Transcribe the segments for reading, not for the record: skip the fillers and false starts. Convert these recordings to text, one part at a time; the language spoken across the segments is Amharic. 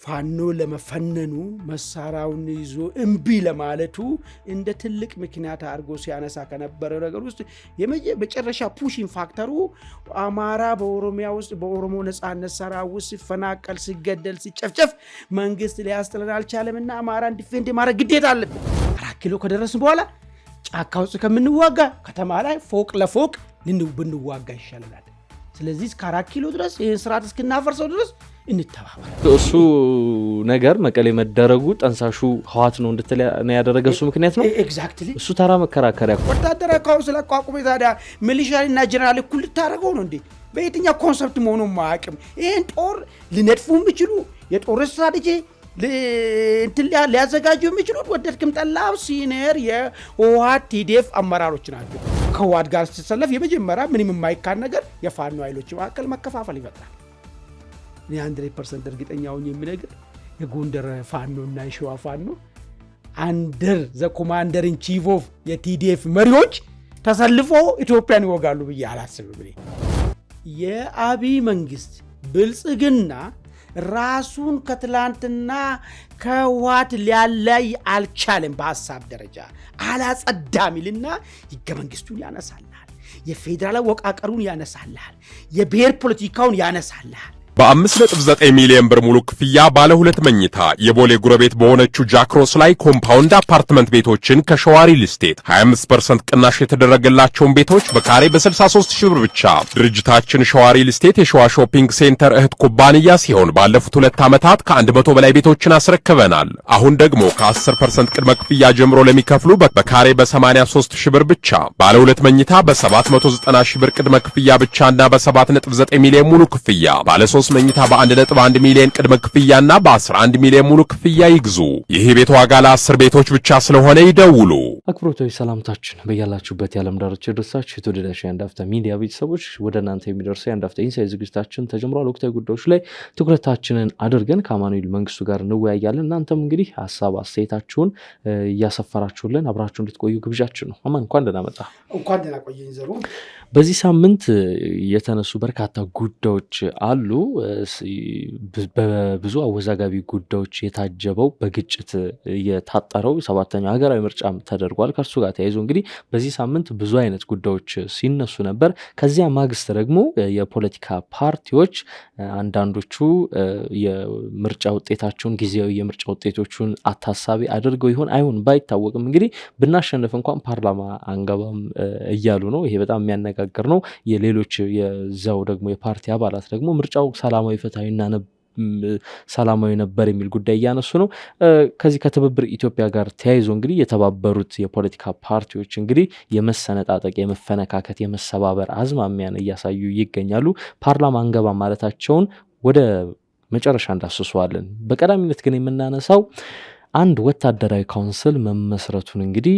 ፋኖ ለመፈነኑ መሳሪያውን ይዞ እምቢ ለማለቱ እንደ ትልቅ ምክንያት አድርጎ ሲያነሳ ከነበረው ነገር ውስጥ የመጨረሻ ፑሽን ፋክተሩ አማራ በኦሮሚያ ውስጥ በኦሮሞ ነጻነት ሰራዊት ውስጥ ሲፈናቀል፣ ሲገደል፣ ሲጨፍጨፍ መንግስት ሊያስጥለን አልቻለምና አማራን ዲፌንድ ማድረግ ግዴታ አለብን። 4 ኪሎ ከደረስን በኋላ ጫካ ውስጥ ከምንዋጋ ከተማ ላይ ፎቅ ለፎቅ ብንዋጋ ይሻለናል። ስለዚህ እስከ 4 ኪሎ ድረስ ይህን ስርዓት እስክናፈርሰው ድረስ እንተባበር። እሱ ነገር መቀሌ መደረጉ ጠንሳሹ ህዋት ነው እንድትል ያደረገ እሱ ምክንያት ነው። ኤግዛክትሊ እሱ ተራ መከራከሪያ ወታደራዊ ካውንስል አቋቁሞ ታዲያ ሚሊሻሪና ጀነራል እኩል ልታደርገው ነው እንዴ? በየትኛው ኮንሰፕት መሆኑን ማያውቅም። ይህን ጦር ሊነድፉ የሚችሉ የጦር ስትራቴጂ ሊያዘጋጁ የሚችሉት ወደድክም ጠላም ሲኒየር የህወሓት ቲዲኤፍ አመራሮች ናቸው። ከህወሓት ጋር ስትሰለፍ የመጀመሪያ ምንም የማይካድ ነገር የፋኖ ኃይሎች መካከል መከፋፈል ይፈጥራል። እኔ 100% እርግጠኛውን የሚነግር የጎንደር ፋኖ እና የሸዋ ፋኖ አንደር ዘ ኮማንደር ኢን ቺፍ ኦፍ የቲዲኤፍ መሪዎች ተሰልፎ ኢትዮጵያን ይወጋሉ ብዬ አላስብም። የአብይ መንግስት ብልጽግና ራሱን ከትላንትና ከህወሓት ሊያለይ አልቻለም። በሀሳብ ደረጃ አላጸዳሚልና ህገ መንግስቱን ያነሳልሃል፣ የፌዴራል አወቃቀሩን ያነሳልሃል፣ የብሔር ፖለቲካውን ያነሳልሃል። በ5.9 ሚሊዮን ብር ሙሉ ክፍያ ባለ 2 መኝታ የቦሌ ጉረቤት በሆነችው ጃክሮስ ላይ ኮምፓውንድ አፓርትመንት ቤቶችን ከሸዋሪ ሊስቴት 25% ቅናሽ የተደረገላቸውን ቤቶች በካሬ በ63,000 ብር ብቻ። ድርጅታችን ሸዋሪ ሊስቴት የሸዋ ሾፒንግ ሴንተር እህት ኩባንያ ሲሆን ባለፉት 2 ዓመታት ከ100 በላይ ቤቶችን አስረክበናል። አሁን ደግሞ ከ10% ቅድመ ክፍያ ጀምሮ ለሚከፍሉ በካሬ በ83,000 ብር ብቻ ባለ 2 መኝታ በ790,000 ብር ቅድመ ክፍያ ብቻና በ7.9 ሚሊዮን ሙሉ ክፍያ ባለ 3 መኝታ በ1.1 ሚሊዮን ቅድመ ክፍያና በ11 ሚሊዮን ሙሉ ክፍያ ይግዙ። ይህ ቤት ዋጋ ለ10 ቤቶች ብቻ ስለሆነ ይደውሉ። አክብሮታዊ ሰላምታችን በያላችሁበት የዓለም ዳርቻ ድረሳችሁ የተወደዳችሁ የአንድ አፍታ ሚዲያ ቤተሰቦች ወደ እናንተ የሚደርሰው የአንድ አፍታ ኢንሳይት ዝግጅታችን ተጀምሯል። ወቅታዊ ጉዳዮች ላይ ትኩረታችንን አድርገን ከአማኑኤል መንግስቱ ጋር እንወያያለን። እናንተም እንግዲህ ሀሳብ አስተያየታችሁን እያሰፈራችሁልን አብራችሁ እንድትቆዩ ግብዣችን ነው። አማን እንኳን ደህና መጣ። እንኳን ደህና ቆየኝ ዘሩ። በዚህ ሳምንት የተነሱ በርካታ ጉዳዮች አሉ። በብዙ አወዛጋቢ ጉዳዮች የታጀበው በግጭት የታጠረው 7ኛው ሀገራዊ ምርጫም ተደርጓል። ከእርሱ ጋር ተያይዞ እንግዲህ በዚህ ሳምንት ብዙ አይነት ጉዳዮች ሲነሱ ነበር። ከዚያ ማግስት ደግሞ የፖለቲካ ፓርቲዎች አንዳንዶቹ የምርጫ ውጤታቸውን ጊዜያዊ የምርጫ ውጤቶቹን አታሳቢ አድርገው ይሆን አይሆን ባይታወቅም እንግዲህ ብናሸንፍ እንኳን ፓርላማ አንገባም እያሉ ነው። ይሄ በጣም የሚያነጋግር ነው። የሌሎች የዛው ደግሞ የፓርቲ አባላት ደግሞ ምርጫው ሰላማዊ ፍትሃዊና ሰላማዊ ነበር የሚል ጉዳይ እያነሱ ነው። ከዚህ ከትብብር ኢትዮጵያ ጋር ተያይዞ እንግዲህ የተባበሩት የፖለቲካ ፓርቲዎች እንግዲህ የመሰነጣጠቅ፣ የመፈነካከት፣ የመሰባበር አዝማሚያን እያሳዩ ይገኛሉ። ፓርላማ አንገባ ማለታቸውን ወደ መጨረሻ እንዳስሰዋለን። በቀዳሚነት ግን የምናነሳው አንድ ወታደራዊ ካውንስል መመስረቱን እንግዲህ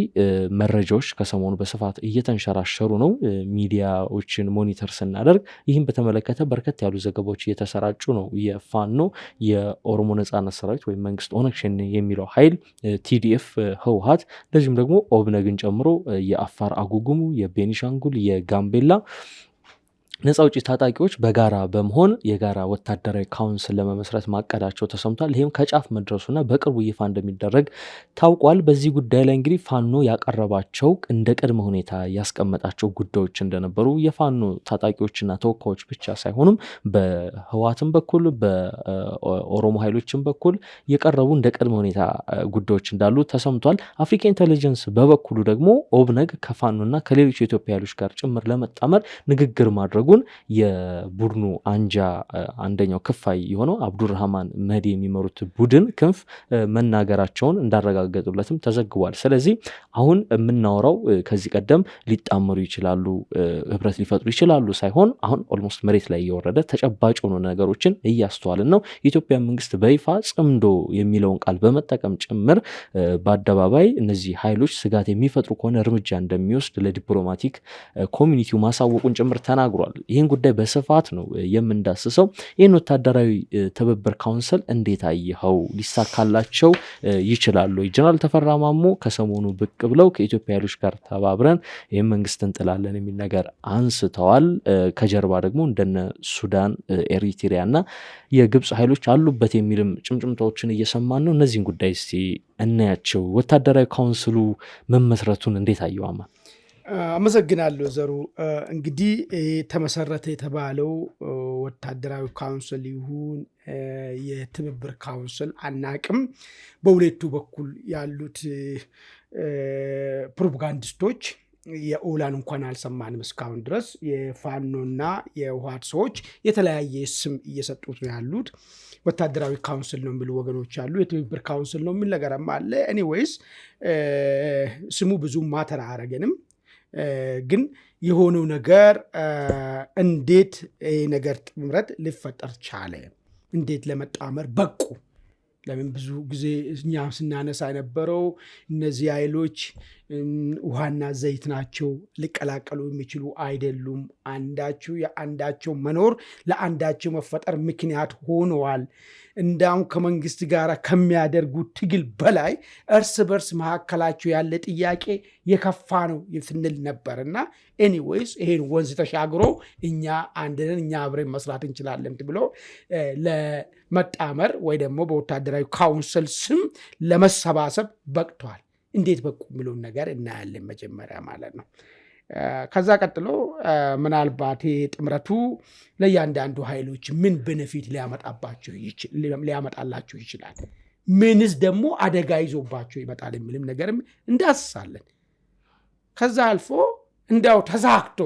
መረጃዎች ከሰሞኑ በስፋት እየተንሸራሸሩ ነው። ሚዲያዎችን ሞኒተር ስናደርግ ይህም በተመለከተ በርከት ያሉ ዘገባዎች እየተሰራጩ ነው። የፋኖ የኦሮሞ ነጻነት ሰራዊት ወይም መንግስት ኦነግ ሸኔ የሚለው ኃይል፣ ቲዲኤፍ ህወሓት፣ እንደዚሁም ደግሞ ኦብነግን ጨምሮ የአፋር አጉጉሙ፣ የቤኒሻንጉል፣ የጋምቤላ ነፃ አውጪ ታጣቂዎች በጋራ በመሆን የጋራ ወታደራዊ ካውንስል ለመመስረት ማቀዳቸው ተሰምቷል። ይህም ከጫፍ መድረሱና በቅርቡ ይፋ እንደሚደረግ ታውቋል። በዚህ ጉዳይ ላይ እንግዲህ ፋኖ ያቀረባቸው እንደ ቅድመ ሁኔታ ያስቀመጣቸው ጉዳዮች እንደነበሩ የፋኖ ታጣቂዎችና ተወካዮች ብቻ ሳይሆኑም በህወሓትም በኩል በኦሮሞ ኃይሎችም በኩል የቀረቡ እንደ ቅድመ ሁኔታ ጉዳዮች እንዳሉ ተሰምቷል። አፍሪካ ኢንተለጀንስ በበኩሉ ደግሞ ኦብነግ ከፋኖና ከሌሎች የኢትዮጵያ ኃይሎች ጋር ጭምር ለመጣመር ንግግር ማድረጉ የቡድኑ አንጃ አንደኛው ክፋይ የሆነው አብዱራህማን መህዲ የሚመሩት ቡድን ክንፍ መናገራቸውን እንዳረጋገጡለትም ተዘግቧል። ስለዚህ አሁን የምናወራው ከዚህ ቀደም ሊጣመሩ ይችላሉ፣ ህብረት ሊፈጥሩ ይችላሉ ሳይሆን አሁን ኦልሞስት መሬት ላይ እየወረደ ተጨባጭ ሆኖ ነገሮችን እያስተዋልን ነው። የኢትዮጵያ መንግስት በይፋ ጽምዶ የሚለውን ቃል በመጠቀም ጭምር በአደባባይ እነዚህ ኃይሎች ስጋት የሚፈጥሩ ከሆነ እርምጃ እንደሚወስድ ለዲፕሎማቲክ ኮሚኒቲው ማሳወቁን ጭምር ተናግሯል። ይህን ጉዳይ በስፋት ነው የምንዳስሰው። ይህን ወታደራዊ ትብብር ካውንስል እንዴት አየኸው? ሊሳካላቸው ይችላሉ? ጀነራል ተፈራ ማሞ ከሰሞኑ ብቅ ብለው ከኢትዮጵያ ኃይሎች ጋር ተባብረን ይህን መንግስት እንጥላለን የሚል ነገር አንስተዋል። ከጀርባ ደግሞ እንደነ ሱዳን፣ ኤሪትሪያ እና የግብፅ ኃይሎች አሉበት የሚልም ጭምጭምታዎችን እየሰማን ነው። እነዚህን ጉዳይ እስቲ እናያቸው። ወታደራዊ ካውንስሉ መመስረቱን እንዴት አየዋማ? አመሰግናለሁ ዘሩ። እንግዲህ ተመሰረተ የተባለው ወታደራዊ ካውንስል ይሁን የትብብር ካውንስል አናቅም። በሁለቱ በኩል ያሉት ፕሮፓጋንዲስቶች የኦላን እንኳን አልሰማንም እስካሁን ድረስ። የፋኖና የህወሓት ሰዎች የተለያየ ስም እየሰጡት ነው ያሉት። ወታደራዊ ካውንስል ነው የሚሉ ወገኖች አሉ፣ የትብብር ካውንስል ነው የሚል ነገርም አለ። ኤኒዌይስ ስሙ ብዙም ማተር አያረገንም። ግን የሆነው ነገር እንዴት ነገር ጥምረት ሊፈጠር ቻለ? እንዴት ለመጣመር በቁ? ለምን ብዙ ጊዜ እኛ ስናነሳ የነበረው እነዚህ ኃይሎች ውሃና ዘይት ናቸው፣ ሊቀላቀሉ የሚችሉ አይደሉም። አንዳቸው የአንዳቸው መኖር ለአንዳቸው መፈጠር ምክንያት ሆነዋል። እንዳውም ከመንግስት ጋር ከሚያደርጉት ትግል በላይ እርስ በርስ መካከላቸው ያለ ጥያቄ የከፋ ነው ስንል ነበር። እና ኤኒዌይስ ይሄን ወንዝ ተሻግሮ እኛ አንድነን እኛ አብረን መስራት እንችላለን ብሎ ለመጣመር ወይ ደግሞ በወታደራዊ ካውንስል ስም ለመሰባሰብ በቅቷል። እንዴት በቁ የሚለውን ነገር እናያለን መጀመሪያ ማለት ነው። ከዛ ቀጥሎ ምናልባት ጥምረቱ ለእያንዳንዱ ኃይሎች ምን ቤኔፊት ሊያመጣላቸው ይችላል፣ ምንስ ደግሞ አደጋ ይዞባቸው ይመጣል የሚልም ነገርም እንዳስሳለን። ከዛ አልፎ እንዲያው ተሳክቶ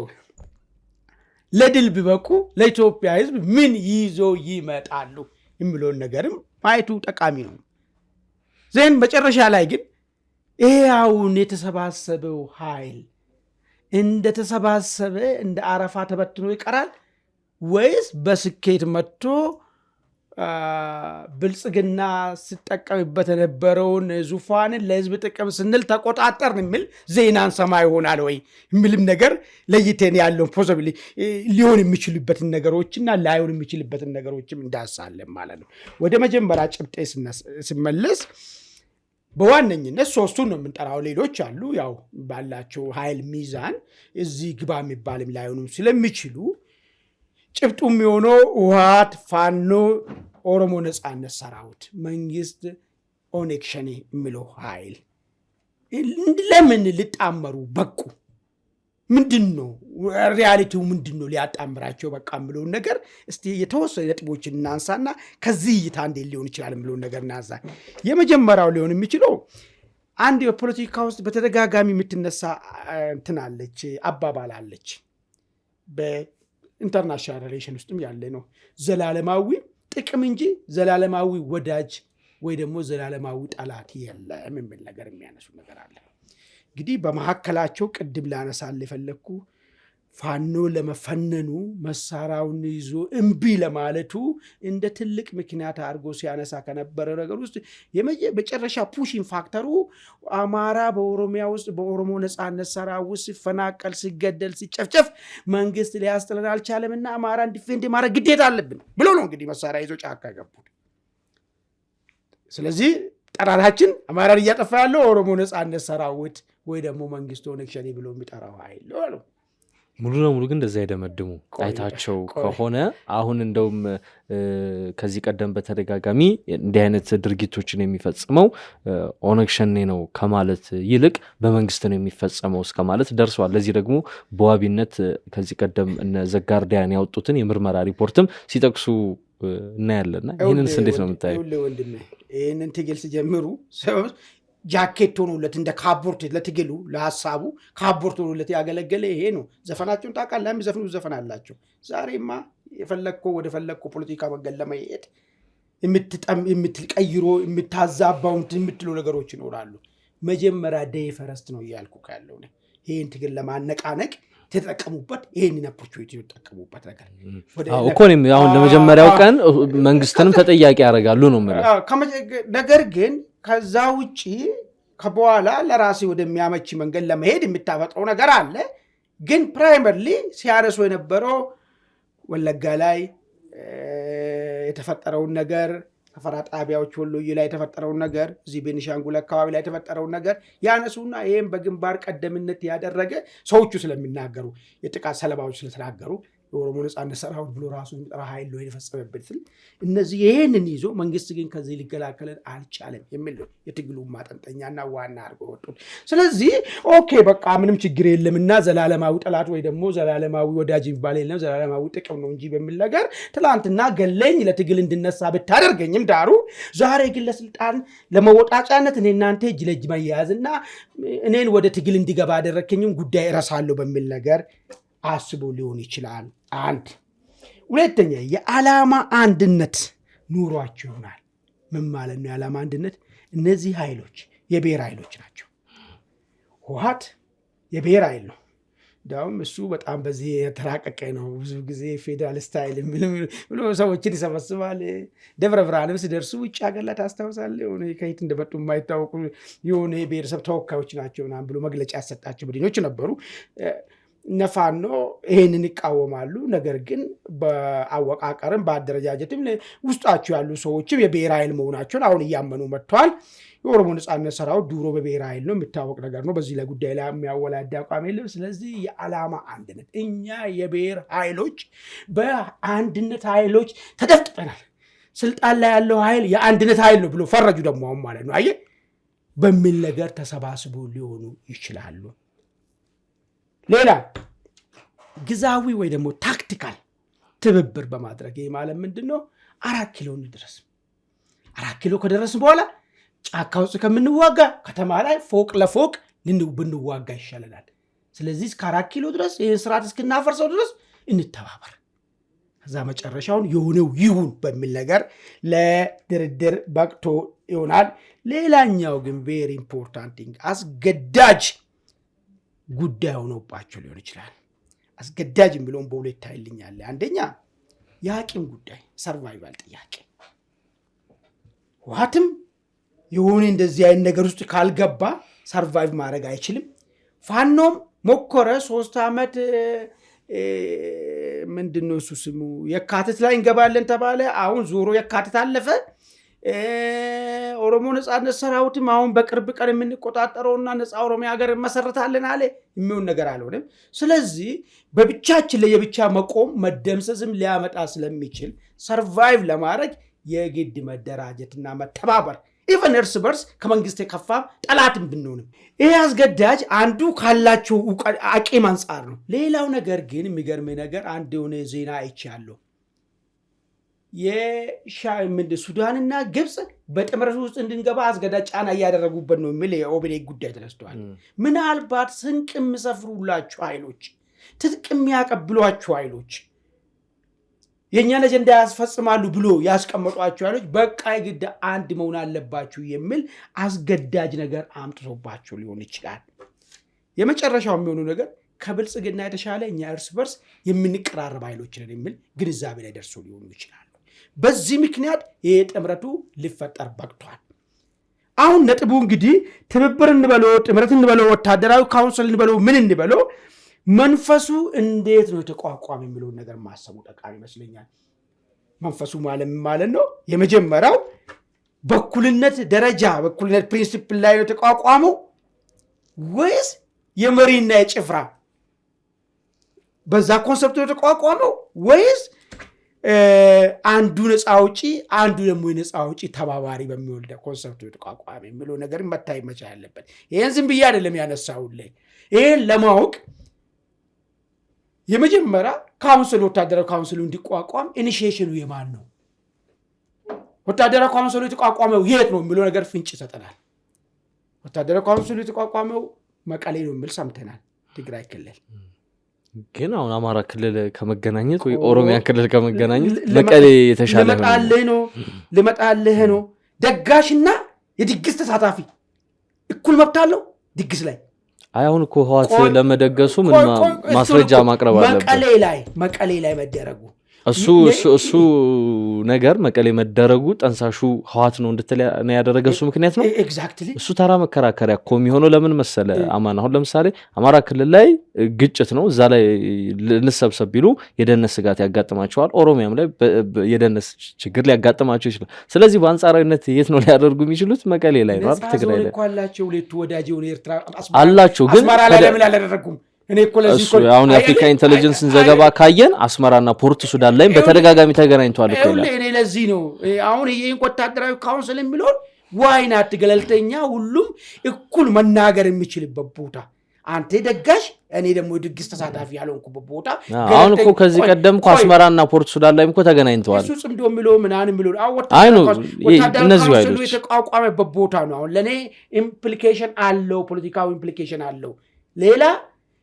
ለድል ቢበቁ ለኢትዮጵያ ሕዝብ ምን ይዞ ይመጣሉ የሚለውን ነገርም ማየቱ ጠቃሚ ነው። ዜን መጨረሻ ላይ ግን ይሄ አሁን የተሰባሰበው ኃይል እንደተሰባሰበ እንደ አረፋ ተበትኖ ይቀራል ወይስ በስኬት መጥቶ ብልጽግና ሲጠቀምበት የነበረውን ዙፋንን ለህዝብ ጥቅም ስንል ተቆጣጠርን የሚል ዜናን ሰማ ይሆናል ወይ የሚልም ነገር ለይቴን ያለውን ፖሲብል ሊሆን የሚችሉበትን ነገሮችና ላይሆን የሚችልበትን ነገሮችም እንዳሳለን ማለት ነው። ወደ መጀመሪያ ጭብጤ ስመለስ በዋነኝነት ሶስቱን ነው የምንጠራው። ሌሎች አሉ ያው ባላቸው ኃይል ሚዛን እዚህ ግባ የሚባልም ላይሆኑም ስለሚችሉ ጭብጡ የሚሆነው ህወሓት፣ ፋኖ፣ ኦሮሞ ነጻነት ሰራዊት፣ መንግስት፣ ኦነግ ሸኔ የሚለው ኃይል ለምን ሊጣመሩ በቁ? ምንድን ነው ሪያሊቲው? ምንድን ነው ሊያጣምራቸው በቃ የሚለውን ነገር እስቲ የተወሰነ ነጥቦችን እናንሳና ከዚህ እይታ እንዴት ሊሆን ይችላል የሚለውን ነገር እናንሳ። የመጀመሪያው ሊሆን የሚችለው አንድ የፖለቲካ ውስጥ በተደጋጋሚ የምትነሳ እንትናለች አባባል አለች፣ በኢንተርናሽናል ሪሌሽን ውስጥም ያለ ነው። ዘላለማዊ ጥቅም እንጂ ዘላለማዊ ወዳጅ ወይ ደግሞ ዘላለማዊ ጠላት የለም የሚል ነገር የሚያነሱ ነገር አለ። እንግዲህ በመካከላቸው ቅድም ላነሳል የፈለግኩ ፋኖ ለመፈነኑ መሳሪያውን ይዞ እምቢ ለማለቱ እንደ ትልቅ ምክንያት አድርጎ ሲያነሳ ከነበረ ነገር ውስጥ የመጨረሻ ፑሽን ፋክተሩ አማራ በኦሮሚያ ውስጥ በኦሮሞ ነጻነት ሰራዊት ውስጥ ሲፈናቀል፣ ሲገደል፣ ሲጨፍጨፍ መንግስት ሊያስጥለን አልቻለምና አማራን ዲፌንድ ማድረግ ግዴታ አለብን ብሎ ነው እንግዲህ መሳሪያ ይዞ ጫካ ገቡት። ስለዚህ ጠራራችን አማራን እያጠፋ ያለው ኦሮሞ ነጻነት ሰራዊት ወይ ደግሞ መንግስት ኦነግ ሸኔ ብሎ የሚጠራው ኃይል ነው። ሙሉ ለሙሉ ግን እንደዛ አይደመድሙ። አይታቸው ከሆነ አሁን እንደውም ከዚህ ቀደም በተደጋጋሚ እንዲህ አይነት ድርጊቶችን የሚፈጽመው ኦነግ ሸኔ ነው ከማለት ይልቅ በመንግስት ነው የሚፈጸመው እስከ ማለት ደርሰዋል። ለዚህ ደግሞ በዋቢነት ከዚህ ቀደም እነ ዘጋርዲያን ያወጡትን የምርመራ ሪፖርትም ሲጠቅሱ እናያለና ይህንንስ እንዴት ነው የምታየው? ይህንን ትግል ሲጀምሩ ጃኬት ሆኖለት እንደ ካቦርት ለትግሉ ለሀሳቡ ካቦርት ሆኖለት ያገለገለ ይሄ ነው። ዘፈናቸውን ታውቃለህ? የሚዘፍኑ ዘፈን አላቸው። ዛሬማ የፈለግከው ወደ ፈለግከው ፖለቲካ መንገድ ለመሄድ የምትቀይሮ የምታዛባው የምትለው ነገሮች ይኖራሉ። መጀመሪያ ዴይ ፈረስት ነው እያልኩ ካለው ይህን ትግል ለማነቃነቅ ተጠቀሙበት። ይህንን ኦፖርቹኒቲ ተጠቀሙበት ነገር እኮ አሁን ለመጀመሪያው ቀን መንግስትንም ተጠያቂ ያደርጋሉ ነው የምልህ። ነገር ግን ከዛ ውጪ ከበኋላ ለራሴ ወደሚያመች መንገድ ለመሄድ የምታፈጥረው ነገር አለ። ግን ፕራይመርሊ ሲያነሱ የነበረው ወለጋ ላይ የተፈጠረውን ነገር ከፈራ ጣቢያዎች ወሎዬ ላይ የተፈጠረውን ነገር እዚህ ቤኒሻንጉል አካባቢ ላይ የተፈጠረውን ነገር ያነሱና ይሄን በግንባር ቀደምነት ያደረገ ሰዎቹ ስለሚናገሩ የጥቃት ሰለባዎች ስለተናገሩ የኦሮሞ ነጻነት ሰራዊት ብሎ ራሱ የሚጠራ ኃይል ነው የፈጸመበት እነዚህ ይሄንን ይዞ መንግስት ግን ከዚህ ሊገላከለን አልቻለም የሚል ነው የትግሉ ማጠንጠኛና ዋና አድርገው ወጡት። ስለዚህ ኦኬ በቃ ምንም ችግር የለምና ዘላለማዊ ጠላት ወይ ደግሞ ዘላለማዊ ወዳጅ የሚባል የለም ዘላለማዊ ጥቅም ነው እንጂ በሚል ነገር ትላንትና ገለኝ ለትግል እንድነሳ ብታደርገኝም ዳሩ ዛሬ ግን ለስልጣን ለመወጣጫነት እኔ እናንተ እጅ ለእጅ መያያዝና እኔን ወደ ትግል እንዲገባ ያደረከኝም ጉዳይ እረሳለሁ በሚል ነገር አስቦ ሊሆን ይችላል። አንድ ሁለተኛ የዓላማ አንድነት ኑሯቸው ይሆናል። ምን ማለት ነው የዓላማ አንድነት? እነዚህ ኃይሎች የብሔር ኃይሎች ናቸው። ህወሓት የብሔር ኃይል ነው። እንዳውም እሱ በጣም በዚህ የተራቀቀ ነው። ብዙ ጊዜ ፌዴራል ስታይል ብሎ ሰዎችን ይሰበስባል። ደብረ ብርሃንም ሲደርሱ ውጭ ሀገር ላይ ታስታውሳለህ የሆነ ከየት እንደመጡ የማይታወቁ የሆነ የብሔረሰብ ተወካዮች ናቸው ምናምን ብሎ መግለጫ ያሰጣቸው ቡድኖች ነበሩ። ነፋኖ ይሄንን ይቃወማሉ። ነገር ግን በአወቃቀርም በአደረጃጀትም ውስጣቸው ያሉ ሰዎችም የብሔር ኃይል መሆናቸውን አሁን እያመኑ መጥተዋል። የኦሮሞ ነጻነት ሰራዊት ድሮ በብሔር ኃይል ነው የሚታወቅ ነገር ነው። በዚህ ላይ ጉዳይ ላይ የሚያወላዳ አቋም የለም። ስለዚህ የዓላማ አንድነት እኛ የብሔር ኃይሎች በአንድነት ኃይሎች ተደፍጥጠናል። ስልጣን ላይ ያለው ኃይል የአንድነት ኃይል ነው ብሎ ፈረጁ ደግሞ አሁን ማለት ነው። አየህ በሚል ነገር ተሰባስቦ ሊሆኑ ይችላሉ። ሌላ ግዛዊ ወይ ደግሞ ታክቲካል ትብብር በማድረግ ይህ ማለት ምንድን ነው? 4 ኪሎ እንድረስ 4 ኪሎ ከደረስ በኋላ ጫካ ውስጥ ከምንዋጋ ከተማ ላይ ፎቅ ለፎቅ ብንዋጋ ይሻለናል። ስለዚህ እስከ 4 ኪሎ ድረስ ይህን ስርዓት እስክናፈርሰው ድረስ እንተባበር፣ ከዛ መጨረሻውን የሆነው ይሁን በሚል ነገር ለድርድር በቅቶ ይሆናል። ሌላኛው ግን ቬሪ ኢምፖርታንት አስገዳጅ ጉዳይ ሆኖባቸው ሊሆን ይችላል። አስገዳጅ የሚለውን በሁለት ታይልኛለ። አንደኛ የአቅም ጉዳይ ሰርቫይቫል ጥያቄ። ህወሓትም የሆነ እንደዚህ አይነት ነገር ውስጥ ካልገባ ሰርቫይቭ ማድረግ አይችልም። ፋኖም ሞከረ 3 ዓመት ምንድነው እሱ ስሙ የካቲት ላይ እንገባለን ተባለ። አሁን ዞሮ የካቲት አለፈ። ኦሮሞ ነጻነት ሰራዊትም አሁን በቅርብ ቀን የምንቆጣጠረውና ነጻ ኦሮሚያ ሀገር መሰረታለን አለ። የሚሆን ነገር አልሆነም። ስለዚህ በብቻችን ለየብቻ መቆም መደምሰስም ሊያመጣ ስለሚችል ሰርቫይቭ ለማድረግ የግድ መደራጀትና መተባበር ኢቨን እርስ በርስ ከመንግስት የከፋ ጠላትም ብንሆንም ይህ አስገዳጅ አንዱ ካላቸው አቂም አንጻር ነው። ሌላው ነገር ግን የሚገርም ነገር አንድ የሆነ ዜና አይቻለሁ። ሱዳንና ግብፅ በጥምረት ውስጥ እንድንገባ አስገዳጅ ጫና እያደረጉበት ነው የሚል የኦቤኔግ ጉዳይ ተነስቷል። ምናልባት ስንቅ የሚሰፍሩላችሁ ኃይሎች፣ ትጥቅ የሚያቀብሏችሁ ኃይሎች የእኛን አጀንዳ ያስፈጽማሉ ብሎ ያስቀመጧቸው ኃይሎች በቃ የግድ አንድ መሆን አለባችሁ የሚል አስገዳጅ ነገር አምጥቶባቸው ሊሆን ይችላል። የመጨረሻው የሚሆኑ ነገር ከብልጽግና የተሻለ እኛ እርስ በርስ የምንቀራረብ ኃይሎች ነን የሚል ግንዛቤ ላይ ደርሶ ሊሆኑ ይችላሉ። በዚህ ምክንያት ይህ ጥምረቱ ሊፈጠር በቅቷል። አሁን ነጥቡ እንግዲህ ትብብር እንበለው፣ ጥምረት እንበለው፣ ወታደራዊ ካውንስል እንበለው፣ ምን እንበለው መንፈሱ እንዴት ነው የተቋቋመ የሚለውን ነገር ማሰቡ ጠቃሚ ይመስለኛል። መንፈሱ ማለት ነው የመጀመሪያው በኩልነት ደረጃ በኩልነት ፕሪንሲፕል ላይ ነው የተቋቋመው ወይስ የመሪና የጭፍራ በዛ ኮንሰፕት ነው የተቋቋመው ወይስ አንዱ ነፃ አውጪ አንዱ ደግሞ የነፃ አውጪ ተባባሪ በሚወልደ ኮንሰፕት ነው የተቋቋመ የሚለው ነገር መታይ መቻል ያለበት። ይሄን ዝም ብዬ አይደለም ያነሳውልኝ። ይሄን ለማወቅ የመጀመሪያ ካውንስል ወታደራዊ ካውንስሉ እንዲቋቋም ኢኒሺዬሽኑ የማን ነው? ወታደራዊ ካውንስሉ የተቋቋመው የት ነው የሚለው ነገር ፍንጭ ይሰጠናል። ወታደራዊ ካውንስሉ የተቋቋመው መቀሌ ነው የሚል ሰምተናል። ትግራይ ክልል ግን አሁን አማራ ክልል ከመገናኘት ወይ ኦሮሚያ ክልል ከመገናኘት መቀሌ የተሻለ ልመጣልህ ነው። ደጋሽና የድግስ ተሳታፊ እኩል መብት አለው ድግስ ላይ። አሁን እኮ ህወሓት ለመደገሱ ምን ማስረጃ ማቅረብ አለበት? መቀሌ ላይ መደረጉ እሱ ነገር መቀሌ መደረጉ ጠንሳሹ ህዋት ነው እንድትል ነው ያደረገ እሱ ምክንያት ነው ኤግዛክትሊ እሱ ተራ መከራከሪያ እኮ የሚሆነው ለምን መሰለ አማን አሁን ለምሳሌ አማራ ክልል ላይ ግጭት ነው እዛ ላይ ልንሰብሰብ ቢሉ የደህንነት ስጋት ያጋጥማቸዋል ኦሮሚያም ላይ የደህንነት ችግር ሊያጋጥማቸው ይችላል ስለዚህ በአንጻራዊነት የት ነው ሊያደርጉ የሚችሉት መቀሌ ላይ ነው ትግራይ ላይ አላቸው ሁለቱ ወዳጅው ኤርትራ አላቸው ግን አስመራ ላይ ለምን አላደረጉም እሱ አሁን የአፍሪካ ኢንተለጀንስን ዘገባ ካየን አስመራና ፖርት ሱዳን ላይ በተደጋጋሚ ተገናኝተዋል እኮ ይላል እኔ ለዚህ ነው አሁን ይሄን ወታደራዊ ካውንስል የሚለው ዋይናት ገለልተኛ ሁሉም እኩል መናገር የሚችልበት ቦታ አንተ ደጋሽ እኔ ደግሞ ድግስ ተሳታፊ ያለውንኩበት ቦታ አሁን እኮ ከዚህ ቀደም እኮ አስመራና ፖርት ሱዳን ላይ እኮ ተገናኝተዋል እሱ ጽምዶ የሚለው ምናምን የሚለው እነዚህ ኃይሎች የተቋቋመበት ቦታ ነው አሁን ለኔ ኢምፕሊኬሽን አለው ፖለቲካዊ ኢምፕሊኬሽን አለው ሌላ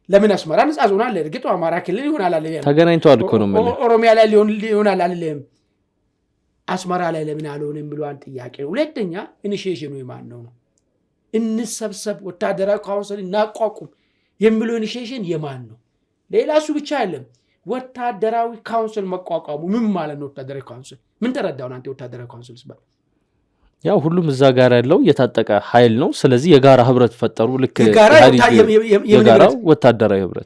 ለምን አስመራ ነጻ ዞን አለ እርግጥ አማራ ክልል ይሆናል አይደል ተገናኝተዋል እኮ ነው ማለት ኦሮሚያ ላይ ይሆናል አይደል አስመራ ላይ ለምን አልሆነ የሚለው አንድ ጥያቄ ነው ሁለተኛ ኢኒሺዬሽኑ የማን ነው እንሰብሰብ ወታደራዊ ካውንስል እናቋቁም የሚለው ኢኒሺዬሽን የማን ነው ሌላ እሱ ብቻ አይደለም ወታደራዊ ካውንስል መቋቋሙ ምን ማለት ነው ወታደራዊ ካውንስል ምን ተረዳው አንተ ወታደራዊ ካውንስል ሲባል ያው ሁሉም እዛ ጋር ያለው የታጠቀ ኃይል ነው ስለዚህ የጋራ ህብረት ፈጠሩ ልክ የጋራ ወታደራዊ ህብረት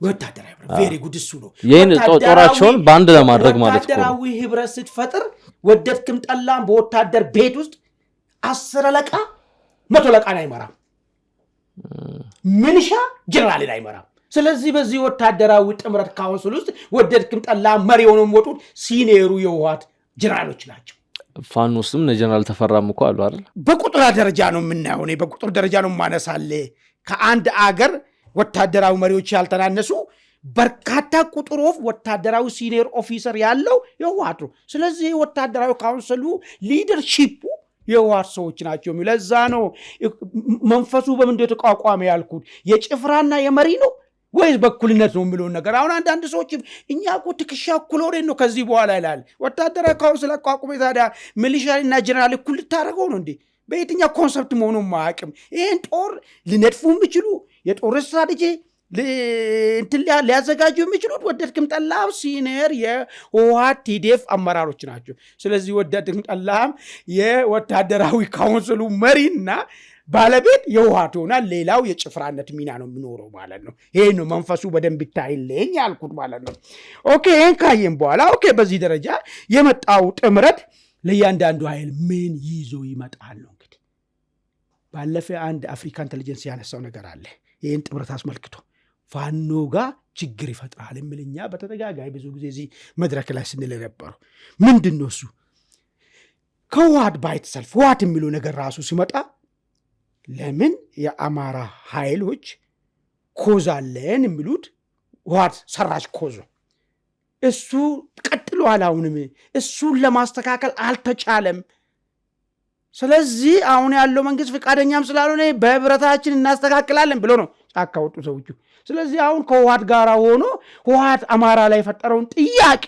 ቬሪ ጉድ እሱ ነው ይሄን ጦራቸውን ባንድ ለማድረግ ማለት ነው ወታደራዊ ህብረት ስትፈጥር ወደድክም ጠላም በወታደር ቤት ውስጥ 10 አለቃ 100 አለቃ አይመራም ምንሻ ጀነራል አይመራም ስለዚህ በዚህ ወታደራዊ ጥምረት ካውንስል ውስጥ ወደድክም ጠላም መሪ ሆነው ወጡት ሲኒየሩ የህወሓት ጀነራሎች ናቸው ፋኖስም ጀነራል ተፈራም እኮ አሉ አይደል በቁጥር ደረጃ ነው የምናየው እኔ በቁጥር ደረጃ ነው ማነሳለ ከአንድ አገር ወታደራዊ መሪዎች ያልተናነሱ በርካታ ቁጥር ወታደራዊ ሲኒየር ኦፊሰር ያለው የህወሓት ነው ስለዚህ ወታደራዊ ካውንስሉ ሊደርሺፑ የህወሓት ሰዎች ናቸው ለዛ ነው መንፈሱ በምንድነው ተቋቋመ ያልኩት የጭፍራና የመሪ ነው ወይስ በኩልነት ነው የሚለው ነገር አሁን አንድ ሰዎች እኛ እኮ ትክሻ ኩሎሬ ነው ከዚህ በኋላ ይላል ወታደራዊ ካውንስል አቋቁሞ ታዲያ ሚሊሻሪና ጀነራል እኩል ታረጋው ነው እንዴ በየትኛው ኮንሰፕት መሆኑ ማያቅም ይሄን ጦር ሊነድፉ የሚችሉ የጦር ስትራቴጂ ሊያዘጋጁ የሚችሉት ወደድክም ጠላም ሲኒየር የህወሓት ቲዲኤፍ አመራሮች ናቸው ስለዚህ ወደድክም ጠላም የወታደራዊ ካውንስሉ መሪና ባለቤት የህወሓት ይሆናል ሌላው የጭፍራነት ሚና ነው የሚኖረው ማለት ነው ይሄ ነው መንፈሱ በደንብ ይታይልኝ ያልኩት ማለት ነው ኦኬ ይሄን ካየን በኋላ ኦኬ በዚህ ደረጃ የመጣው ጥምረት ለእያንዳንዱ ኃይል ምን ይዞ ይመጣል ነው እንግዲህ ባለፈ አንድ አፍሪካ ኢንተለጀንስ ያነሳው ነገር አለ ይሄን ጥምረት አስመልክቶ ፋኖ ጋር ችግር ይፈጥራል የሚልኛ በተደጋጋሚ ብዙ ጊዜ እዚህ መድረክ ላይ ስንል ነበር ምንድነው እሱ ከህወሓት ባይት ሰልፍ ህወሓት የሚለው ነገር ራሱ ሲመጣ ለምን የአማራ ኃይሎች ኮዝ አለን የሚሉት ህወሓት ሰራሽ ኮዝ እሱ ቀጥሎ አላውንም እሱን ለማስተካከል አልተቻለም ስለዚህ አሁን ያለው መንግስት ፍቃደኛም ስላልሆነ በህብረታችን እናስተካክላለን ብሎ ነው ጫካ ወጡ ሰዎቹ ስለዚህ አሁን ከህወሓት ጋር ሆኖ ህወሓት አማራ ላይ የፈጠረውን ጥያቄ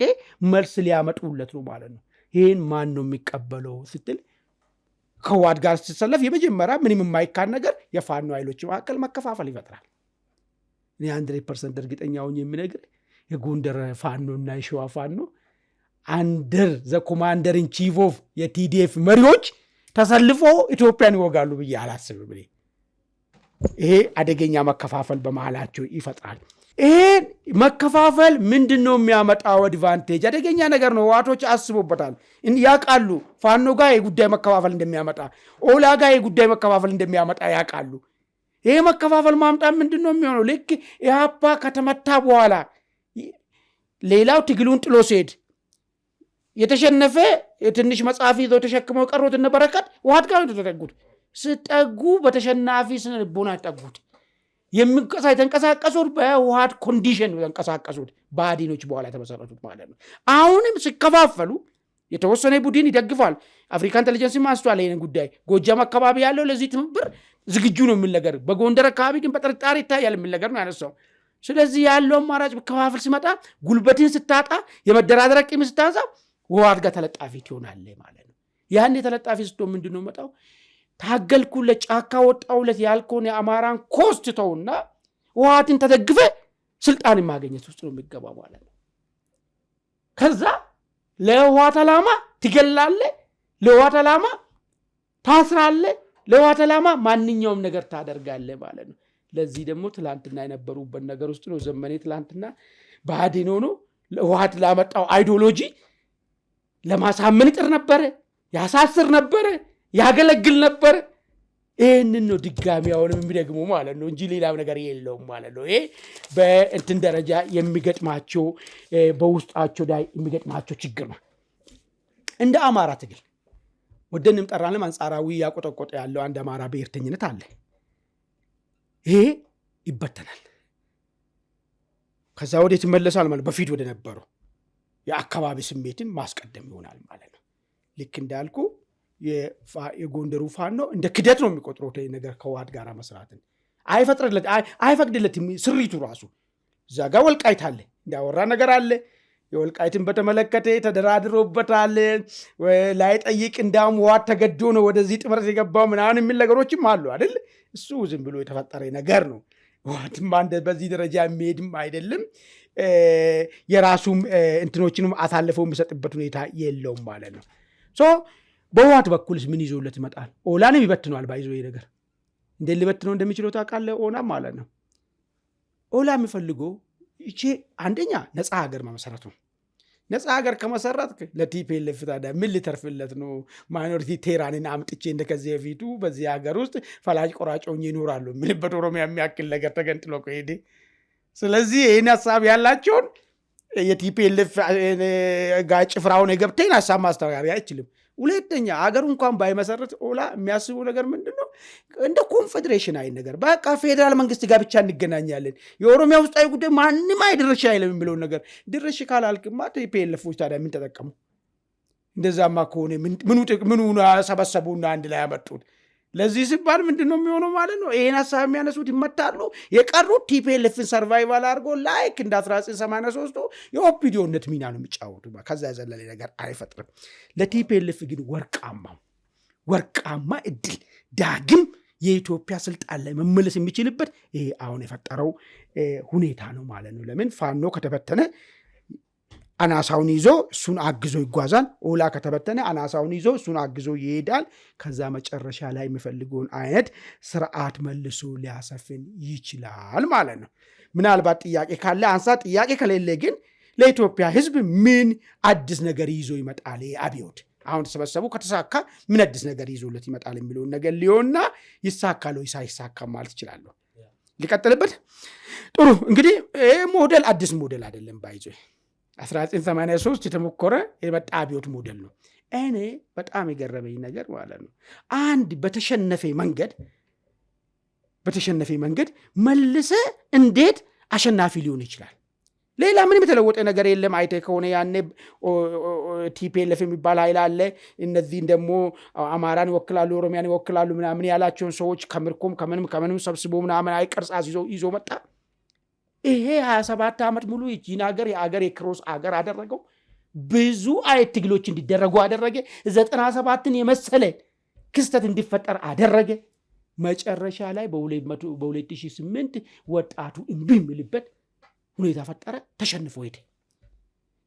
መልስ ሊያመጡለት ነው ማለት ነው ይሄን ማን ነው የሚቀበለው ስትል ከህወሓት ጋር ሲሰለፍ የመጀመሪያ ምንም የማይካድ ነገር የፋኖ ኃይሎች መካከል መከፋፈል ይፈጥራል እኔ 100% እርግጠኛ ሆኜ የምነግር የጎንደር ፋኖና የሸዋ ፋኖ አንደር ዘ ኮማንደር ኢን ቺፍ ኦፍ የቲዲኤፍ መሪዎች ተሰልፎ ኢትዮጵያን ይወጋሉ ብዬ አላስብም ይሄ አደገኛ መከፋፈል በመሃላቸው ይፈጥራል ይሄ መከፋፈል ምንድነው የሚያመጣው አድቫንቴጅ አደገኛ ነገር ነው ህወሓቶች አስቦበታል ያቃሉ ፋኖ ጋር የጉዳይ መከፋፈል እንደሚያመጣ ኦላ ጋር የጉዳይ መከፋፈል እንደሚያመጣ ያቃሉ ይሄ መከፋፈል ማምጣት ምንድነው የሚሆነው ልክ ኢህአፓ ከተመታ በኋላ ሌላው ትግሉን ጥሎ ሲሄድ የተሸነፈ የትንሽ መጽሐፍ ይዘው ተሸክመው ቀሩት እነ በረከት ህወሓት ጋር ተጠጉት ስጠጉ በተሸናፊ ስነ ልቦና ተጠጉት የተንቀሳቀሱት በህወሓት ኮንዲሽን የተንቀሳቀሱት ባዲኖች በኋላ ተመሰረቱት ማለት ነው አሁንም ሲከፋፈሉ የተወሰነ ቡድን ይደግፋል አፍሪካ ኢንተለጀንስ ማስተዋል ይሄን ጉዳይ ጎጃም አካባቢ ያለው ለዚህ ትምብር ዝግጁ ነው የሚል ነገር በጎንደር አካባቢ ግን በጥርጣሬ ይታያል የሚል ነገር ነው ያነሳው ስለዚህ ያለው አማራጭ በከፋፈል ሲመጣ ጉልበትን ስታጣ የመደራደር አቅም ስታጣ ህወሓት ጋር ተለጣፊ ይሆናል ማለት ነው ያን የተለጣፊ ስትሆን ምንድነው መጣው ታገልኩለት ጫካ ወጣውለት ያልከውን የአማራን ኮስት ተውና ህወሓትን ተደግፈ ስልጣን ማግኘት ውስጥ ነው የሚገባ ማለት ነው ከዛ ለህወሓት ዓላማ ትገላለህ፣ ለህወሓት ዓላማ ታስራለህ፣ ለህወሓት ዓላማ ማንኛውም ነገር ታደርጋለህ ማለት ነው። ለዚህ ደግሞ ትላንትና የነበሩበት ነገር ውስጥ ነው ዘመኔ ትላንትና ብአዴን ሆኖ ለህወሓት ላመጣው አይዲዮሎጂ ለማሳመን ይጥር ነበረ፣ ያሳስር ነበረ፣ ያገለግል ነበረ። ይህንን ነው ድጋሚ አሁንም የሚደግሙ ማለት ነው እንጂ ሌላ ነገር የለውም ማለት ነው። ይሄ በእንትን ደረጃ የሚገጥማቸው በውስጣቸው ላይ የሚገጥማቸው ችግር ነው። እንደ አማራ ትግል ወደንም ጠራንም አንጻራዊ ያቆጠቆጠ ያለው አንድ አማራ ብሔርተኝነት አለ። ይሄ ይበተናል። ከዛ ወዴት ይመለሳል ማለት በፊት ወደ ነበረው የአካባቢ ስሜትን ማስቀደም ይሆናል ማለት ነው። ልክ እንዳልኩ የጎንደሩ ፋኖ እንደ ክደት ነው የሚቆጥረው ነገር ከህወሓት ጋር መስራትን አይፈቅድለትም። ስሪቱ ራሱ እዛ ጋር ወልቃይት አለ እንዳወራ ነገር አለ። የወልቃይትን በተመለከተ ተደራድሮበታል ላይ ጠይቅ እንዳውም ህወሓት ተገዶ ነው ወደዚህ ጥምረት የገባው ምናምን የሚል ነገሮችም አሉ አይደል? እሱ ዝም ብሎ የተፈጠረ ነገር ነው። ህወሓትም በዚህ ደረጃ የሚሄድም አይደለም። የራሱም እንትኖችንም አሳልፈው የሚሰጥበት ሁኔታ የለውም ማለት ነው። በህወሓት በኩልስ ምን ይዞለት ይመጣል? ኦላንም ይበትነዋል። ባይዞ ነገር እንዴት ሊበትነው እንደሚችለው ታውቃለህ? ኦላም ማለት ነው። ኦላ የሚፈልገው ይቺ አንደኛ ነፃ ሀገር መመሰረቱ። ነፃ ሀገር ከመሰረት ለቲፒኤልኤፍ ታዲያ ምን ሊተርፍለት ነው? ማይኖሪቲ ቴራንን አምጥቼ እንደከዚህ በፊቱ በዚህ ሀገር ውስጥ ፈላጭ ቆራጮኝ ይኖራሉ የሚልበት ኦሮሚያ የሚያክል ነገር ተገንጥሎ ከሄደ። ስለዚህ ይህን ሀሳብ ያላቸውን የቲፒኤልኤፍ ጋር ጭፍራውን የገብተን ሀሳብ ማስተባበሪያ አይችልም። ሁለተኛ ሀገሩ እንኳን ባይመሰረት ኦላ የሚያስቡ ነገር ምንድን ነው? እንደ ኮንፌዴሬሽን አይነት ነገር በቃ ፌዴራል መንግስት ጋር ብቻ እንገናኛለን፣ የኦሮሚያ ውስጣዊ ጉዳይ ማንም አይድርሻ አይለም የሚለውን ነገር ድርሽ ካላልክማ ቲፒኤልኤፎች ታዲያ ምን ተጠቀሙ? እንደዛማ ከሆነ ምኑ ሰበሰቡና አንድ ላይ ያመጡት? ለዚህ ሲባል ምንድን ነው የሚሆነው ማለት ነው? ይህን ሀሳብ የሚያነሱት ይመታሉ። የቀሩት ቲፒኤልኤፍን ሰርቫይቫል አድርጎ ላይክ እንደ 1983 የኦፒዲዮነት ሚና ነው የሚጫወቱ። ከዛ የዘለለ ነገር አይፈጥርም። ለቲፒኤልኤፍ ግን ወርቃማ እድል ዳግም የኢትዮጵያ ስልጣን ላይ መመለስ የሚችልበት ይሄ አሁን የፈጠረው ሁኔታ ነው ማለት ነው። ለምን ፋኖ ከተበተነ አናሳውን ይዞ እሱን አግዞ ይጓዛል። ኦላ ከተበተነ አናሳውን ይዞ እሱን አግዞ ይሄዳል። ከዛ መጨረሻ ላይ የሚፈልገውን አይነት ስርዓት መልሶ ሊያሰፍን ይችላል ማለት ነው። ምናልባት ጥያቄ ካለ አንሳ፣ ጥያቄ ከሌለ ግን ለኢትዮጵያ ሕዝብ ምን አዲስ ነገር ይዞ ይመጣል? አብዮት አሁን ተሰበሰቡ ከተሳካ ምን አዲስ ነገር ይዞለት ይመጣል የሚለውን ነገር ሊሆንና ይሳካል ወይ ሳይሳካ ማለት ይችላለሁ። ሊቀጥልበት ጥሩ እንግዲህ ይህ ሞዴል አዲስ ሞዴል አይደለም። ባይዞ 1983 የተሞከረ የመጣ አብዮት ሞዴል ነው። እኔ በጣም የገረመኝ ነገር ማለት ነው አንድ በተሸነፈ መንገድ መልሰ እንዴት አሸናፊ ሊሆን ይችላል? ሌላ ምንም የተለወጠ ነገር የለም። አይተ ከሆነ ያኔ ቲፒኤልኤፍ የሚባል ኃይል አለ። እነዚህን ደግሞ አማራን ይወክላሉ፣ ኦሮሚያን ይወክላሉ ምናምን ያላቸውን ሰዎች ከምርኮም ከምንም ሰብስቦ ምናምን አይቀርጻ ይዞ መጣ። ይሄ 27 ዓመት ሙሉ ይህን ሀገር የክሮስ ሀገር አደረገው። ብዙ አይነት ትግሎች እንዲደረጉ አደረገ። 97ን የመሰለ ክስተት እንዲፈጠር አደረገ። መጨረሻ ላይ በ2008 ወጣቱ እምቢ የሚልበት ሁኔታ ፈጠረ። ተሸንፎ ሄደ።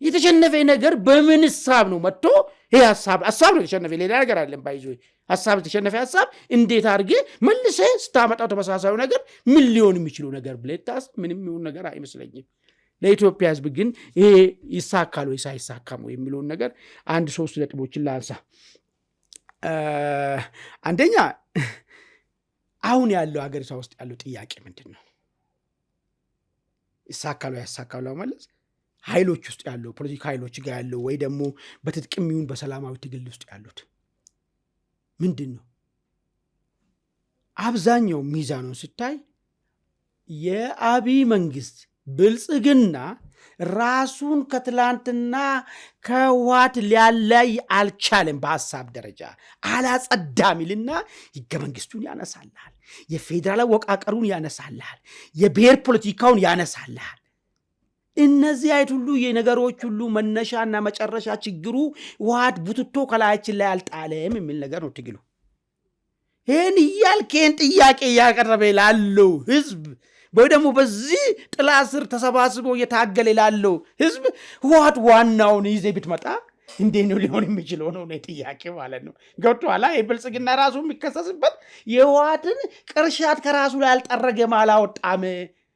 የተሸነፈ ነገር በምን ሀሳብ ነው መጥቶ? ይሄ ሀሳብ ነው የተሸነፈ፣ ሌላ ነገር አለን። ባይዞ ሀሳብ የተሸነፈ ሀሳብ እንዴት አድርጌ መልሰ ስታመጣው ተመሳሳዩ ነገር ምን ሊሆን የሚችለው ነገር ብለታስ ምንም ይሁን ነገር አይመስለኝም። ለኢትዮጵያ ሕዝብ ግን ይሄ ይሳካል ወይ ሳይሳካም ወይ የሚለውን ነገር አንድ 3 ነጥቦችን ላንሳ። አንደኛ አሁን ያለው ሀገሪቷ ውስጥ ያለው ጥያቄ ምንድን ነው? ይሳካል ወይ ያሳካል ማለት ኃይሎች ውስጥ ያለው ፖለቲካ ኃይሎች ጋር ያለው ወይ ደግሞ በትጥቅም ይሁን በሰላማዊ ትግል ውስጥ ያሉት ምንድን ነው? አብዛኛው ሚዛኑን ስታይ የአብይ መንግስት ብልጽግና ራሱን ከትላንትና ከህወሓት ሊያለይ አልቻለም። በሀሳብ ደረጃ አላጸዳሚልና ህገ መንግስቱን ያነሳልሃል፣ የፌዴራል አወቃቀሩን ያነሳልሃል፣ የብሔር ፖለቲካውን ያነሳልሃል። እነዚህ አይነት ሁሉ የነገሮች ሁሉ መነሻና መጨረሻ ችግሩ ህወሓት ቡትቶ ከላያችን ላይ አልጣለም የሚል ነገር ነው ትግሉ። ይህን እያልከን ጥያቄ እያቀረበ ላለው ህዝብ ወይ ደግሞ በዚህ ጥላ ስር ተሰባስቦ እየታገለ ላለው ህዝብ ህወሓት ዋናውን ይዘህ ብትመጣ እንዴት ነው ሊሆን የሚችለው ነው ጥያቄ ማለት ነው። ገብቶሃል? የብልጽግና ራሱ የሚከሰስበት የህወሓትን ቅርሻት ከራሱ ላይ አልጠረገም አላወጣም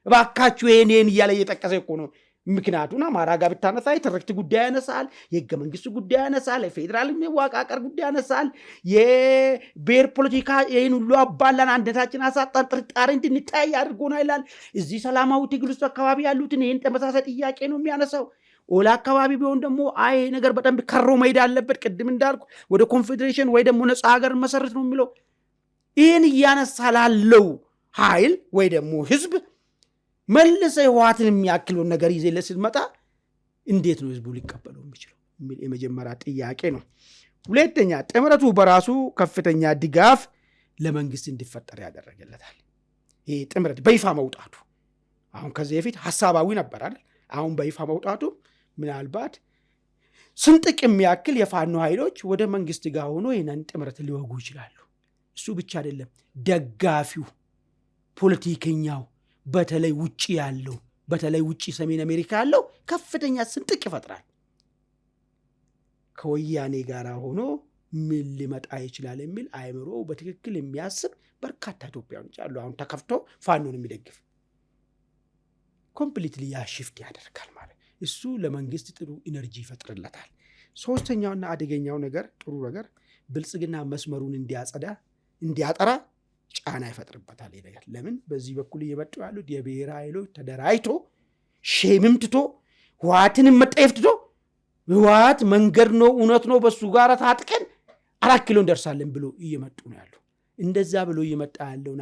እባካችሁ ይሄን እያለ እየጠቀሰ እኮ ነው። ምክንያቱም አማራ ጋር ብታነሳ የትርክት ጉዳይ ያነሳል፣ የህገ መንግስት ጉዳይ ያነሳል፣ የፌዴራል መዋቃቀር ጉዳይ ያነሳል፣ የብሔር ፖለቲካ ይህን ሁሉ አባላን አንድነታችን አሳጣን ጥርጣሬ እንድንታይ አድርጎና ይላል። እዚህ ሰላማዊ ትግል ውስጥ አካባቢ ያሉትን ይህን ተመሳሳይ ጥያቄ ነው የሚያነሳው። ኦላ አካባቢ ቢሆን ደግሞ አይ ነገር በጣም ከሮ መሄድ አለበት ቅድም እንዳልኩ ወደ ኮንፌዴሬሽን ወይ ደግሞ ነፃ ሀገር መሰረት ነው የሚለው። ይህን እያነሳ ላለው ኃይል ወይ ደግሞ ህዝብ መልሰ ህወሓትን የሚያክለውን ነገር ይዘለት ስትመጣ እንዴት ነው ህዝቡ ሊቀበለው የሚችለው የሚል የመጀመሪያ ጥያቄ ነው። ሁለተኛ ጥምረቱ በራሱ ከፍተኛ ድጋፍ ለመንግስት እንዲፈጠር ያደረገለታል። ይሄ ጥምረት በይፋ መውጣቱ አሁን ከዚህ በፊት ሐሳባዊ ነበር አይደል? አሁን በይፋ መውጣቱ ምናልባት ስንጥቅ የሚያክል የፋኖ ኃይሎች ወደ መንግስት ጋር ሆኖ ይህንን ጥምረት ሊወጉ ይችላሉ። እሱ ብቻ አይደለም፣ ደጋፊው ፖለቲከኛው በተለይ ውጪ ያለው በተለይ ውጪ ሰሜን አሜሪካ ያለው ከፍተኛ ስንጥቅ ይፈጥራል። ከወያኔ ጋር ሆኖ ምን ሊመጣ ይችላል የሚል አእምሮ በትክክል የሚያስብ በርካታ ኢትዮጵያውያን አሉ። አሁን ተከፍቶ ፋኖን የሚደግፍ ኮምፕሊትሊ ያሽፍት ያደርጋል ማለት እሱ ለመንግስት ጥሩ ኢነርጂ ይፈጥርለታል። ሶስተኛውና አደገኛው ነገር ጥሩ ነገር ብልጽግና መስመሩን እንዲያጠራ ጫና ይፈጥርበታል። ይሄ ነገር ለምን በዚህ በኩል እየመጡ ያሉት የብሔር ኃይሎች ተደራጅቶ ሼምም ትቶ ህወሓትንም መጠየፍ ትቶ ህወሓት መንገድ ነው እውነት ነው በሱ ጋር ታጥቀን 4 ኪሎ እንደርሳለን ብሎ እየመጡ ነው ያሉ። እንደዛ ብሎ እየመጣ ያለውን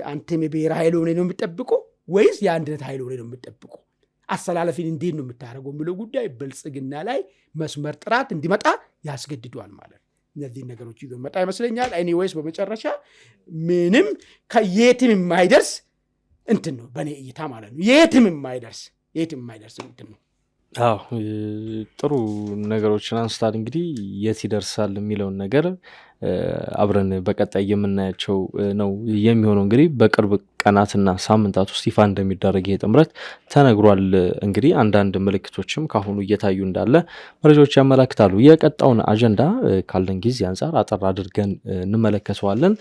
አንተም የብሔር ኃይል ሆነ ነው የምትጠብቀው ወይስ የአንድነት ኃይል ሆነ ነው የምትጠብቀው? አሰላለፊን እንዴት ነው የምታደርገው የሚለው ጉዳይ ብልጽግና ላይ መስመር ጥራት እንዲመጣ ያስገድዷል ማለት ነው። እነዚህ ነገሮች ይዞ መጣ ይመስለኛል። ኤኒዌይስ በመጨረሻ ምንም ከየትም የማይደርስ እንትን ነው በእኔ እይታ ማለት ነው። የትም የማይደርስ እንትን ነው። አዎ ጥሩ ነገሮችን አንስታል። እንግዲህ የት ይደርሳል የሚለውን ነገር አብረን በቀጣይ የምናያቸው ነው የሚሆነው። እንግዲህ በቅርብ ቀናትና ሳምንታት ውስጥ ይፋ እንደሚደረግ ይሄ ጥምረት ተነግሯል። እንግዲህ አንዳንድ ምልክቶችም ካሁኑ እየታዩ እንዳለ መረጃዎች ያመላክታሉ። የቀጣውን አጀንዳ ካለን ጊዜ አንጻር አጠር አድርገን እንመለከተዋለን።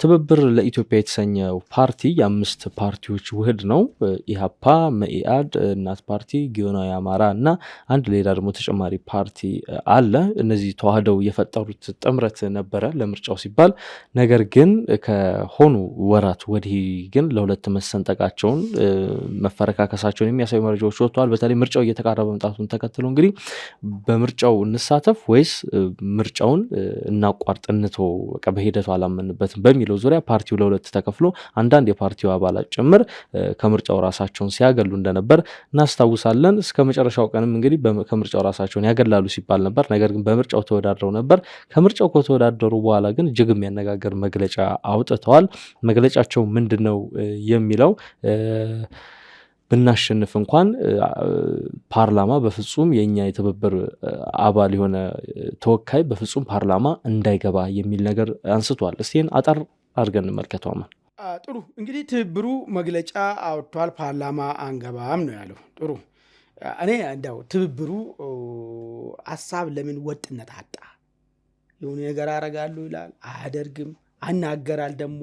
ትብብር ለኢትዮጵያ የተሰኘው ፓርቲ የ5 ፓርቲዎች ውህድ ነው። ኢሃፓ፣ መኢአድ፣ እናት ፓርቲ፣ ጊዮናዊ አማራ እና አንድ ሌላ ደግሞ ተጨማሪ ፓርቲ አለ። እነዚህ ተዋህደው የፈጠሩት ጥምረት ነበረ ለምርጫው ሲባል። ነገር ግን ከሆኑ ወራት ወዲህ ግን ለሁለት መሰንጠቃቸውን መፈረካከሳቸውን የሚያሳዩ መረጃዎች ወጥተዋል። በተለይ ምርጫው እየተቃረበ መምጣቱን ተከትሎ እንግዲህ በምርጫው እንሳተፍ ወይስ ምርጫውን እናቋርጥ እንተው በሂደቱ አላመንበትም በሚለው ዙሪያ ፓርቲው ለሁለት ተከፍሎ አንዳንድ የፓርቲው አባላት ጭምር ከምርጫው ራሳቸውን ሲያገሉ እንደነበር እናስታውሳለን። እስከ መጨረሻው ቀንም እንግዲህ ከምርጫው ራሳቸውን ያገላሉ ሲባል ነበር። ነገር ግን በምርጫው ተወዳድረው ነበር። ከምርጫው ከተወዳደሩ በኋላ ግን እጅግ የሚያነጋገር መግለጫ አውጥተዋል። መግለጫቸው ምንድነው የሚለው ብናሸንፍ እንኳን ፓርላማ በፍጹም የኛ የትብብር አባል የሆነ ተወካይ በፍጹም ፓርላማ እንዳይገባ የሚል ነገር አንስቷል። እስቲን አጠር አድርገን እንመልከተው። ጥሩ እንግዲህ ትብብሩ መግለጫ አውጥቷል። ፓርላማ አንገባም ነው ያለው። ጥሩ እኔ እንደው ትብብሩ ሀሳብ ለምን ወጥነት አጣ? የሆነ ነገር አረጋለሁ ይላል፣ አያደርግም፣ አናገራል። ደግሞ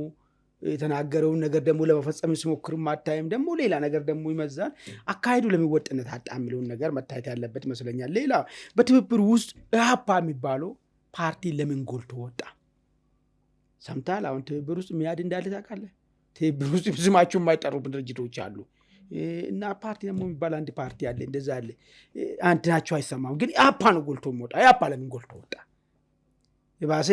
የተናገረውን ነገር ደግሞ ለመፈጸም ሲሞክርም አታይም። ደግሞ ሌላ ነገር ደግሞ ይመዛል። አካሄዱ ለምን ወጥነት አጣ የሚለውን ነገር መታየት ያለበት ይመስለኛል። ሌላ በትብብሩ ውስጥ ኢሃፓ የሚባለው ፓርቲ ለምን ጎልቶ ወጣ? ሰምታል? አሁን ትብብር ውስጥ ሚያድ እንዳለ ታውቃለህ? ትብብር ውስጥ ስማቸው የማይጠሩ ድርጅቶች አሉ እና ፓርቲ ደግሞ የሚባል አንድ ፓርቲ አለ። እንደዛ አለ። አንድ ናቸው አይሰማም። ግን ኢሃፓ ነው ጎልቶ ወጣ። ኢሃፓ ለምን ጎልቶ ወጣ? የባሰ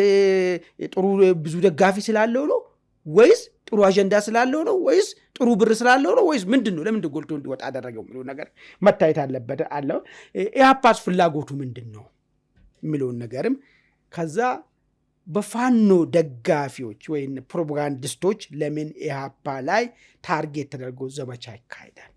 ጥሩ ብዙ ደጋፊ ስላለው ነው ወይስ ጥሩ አጀንዳ ስላለው ነው ወይስ ጥሩ ብር ስላለው ነው ወይስ ምንድን ነው? ለምን ጎልቶ እንዲወጣ አደረገው የሚለው ነገር መታየት አለበት አለው። ኢሃፓስ ፍላጎቱ ምንድን ነው የሚለውን ነገርም ከዛ በፋኖ ደጋፊዎች ወይም ፕሮፓጋንዲስቶች ለምን ኢሃፓ ላይ ታርጌት ተደርጎ ዘመቻ ይካሄዳል?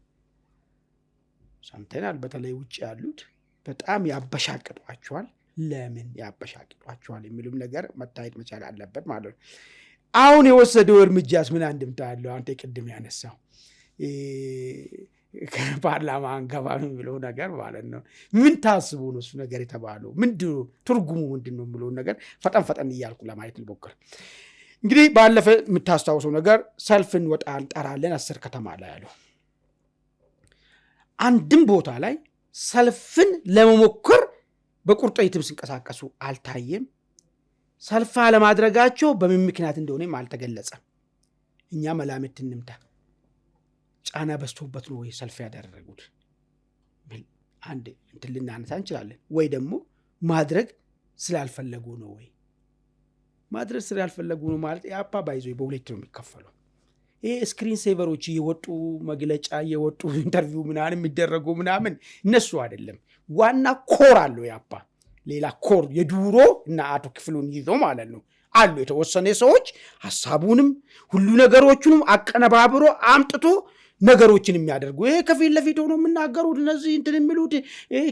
ሰምተናል። በተለይ ውጭ ያሉት በጣም ያበሻቅጧቸዋል። ለምን ያበሻቅጧቸዋል የሚሉም ነገር መታየት መቻል አለበት ማለት ነው። አሁን የወሰደው እርምጃስ ምን አንድምታ አለው? አንተ ቅድም ያነሳው ከፓርላማ አንገባም የሚለው ነገር ማለት ነው። ምን ታስቡ ነው እሱ ነገር የተባለው? ምንድነው ትርጉሙ ምንድነው የሚለው ነገር ፈጠን እያልኩ ለማየት ልሞክር። እንግዲህ ባለፈ የምታስታውሰው ነገር ሰልፍን ወጣን ጠራለን 10 ከተማ ላይ ያለው አንድም ቦታ ላይ ሰልፍን ለመሞከር በቁርጠኝትም ሲንቀሳቀሱ አልታየም። ሰልፍ አለማድረጋቸው በምን ምክንያት እንደሆነም አልተገለጸም። እኛ መላምት እንምታ ጫና በዝቶበት ነው ወይ ሰልፍ ያደረጉት? አንድ እንትን ልናነሳ እንችላለን። ወይ ደግሞ ማድረግ ስላልፈለጉ ነው ወይ? ማድረግ ስላልፈለጉ ነው ማለት የአፓ ባይዞ በሁለት ነው የሚከፈለው። ይሄ ስክሪን ሴቨሮች እየወጡ መግለጫ እየወጡ ኢንተርቪው ምናምን የሚደረጉ ምናምን እነሱ አይደለም። ዋና ኮር አለው የአፓ ሌላ ኮር የዱሮ እና አቶ ክፍሉን ይዞ ማለት ነው አሉ የተወሰነ ሰዎች ሐሳቡንም ሁሉ ነገሮችንም አቀነባብሮ አምጥቶ ነገሮችን የሚያደርጉ። ይሄ ከፊት ለፊት ሆኖ የምናገሩት እነዚህ እንትን የሚሉት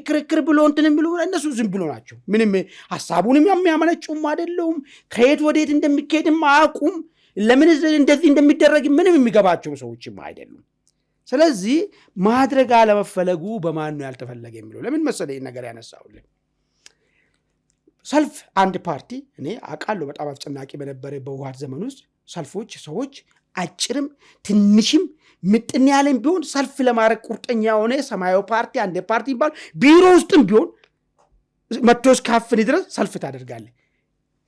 ክርክር ብሎ እንትን የሚሉ እነሱ ዝም ብሎ ናቸው። ምንም ሐሳቡንም የሚያመነጩም አይደሉም። ከየት ወዴት እንደሚካሄድም አያውቁም። ለምን እንደዚህ እንደሚደረግ ምንም የሚገባቸው ሰዎችም አይደሉም። ስለዚህ ማድረግ አለመፈለጉ በማን ነው ያልተፈለገ የሚለው ለምን መሰለኝ ነገር ያነሳውልን። ሰልፍ አንድ ፓርቲ እኔ አውቃለሁ በጣም አስጨናቂ በነበረ በህወሓት ዘመን ውስጥ ሰልፎች ሰዎች አጭርም ትንሽም ምጥን ያለን ቢሆን ሰልፍ ለማድረግ ቁርጠኛ የሆነ ሰማያዊ ፓርቲ አንድ ፓርቲ ይባል ቢሮ ውስጥም ቢሆን መጥቶ እስካፍን ድረስ ሰልፍ ታደርጋለህ።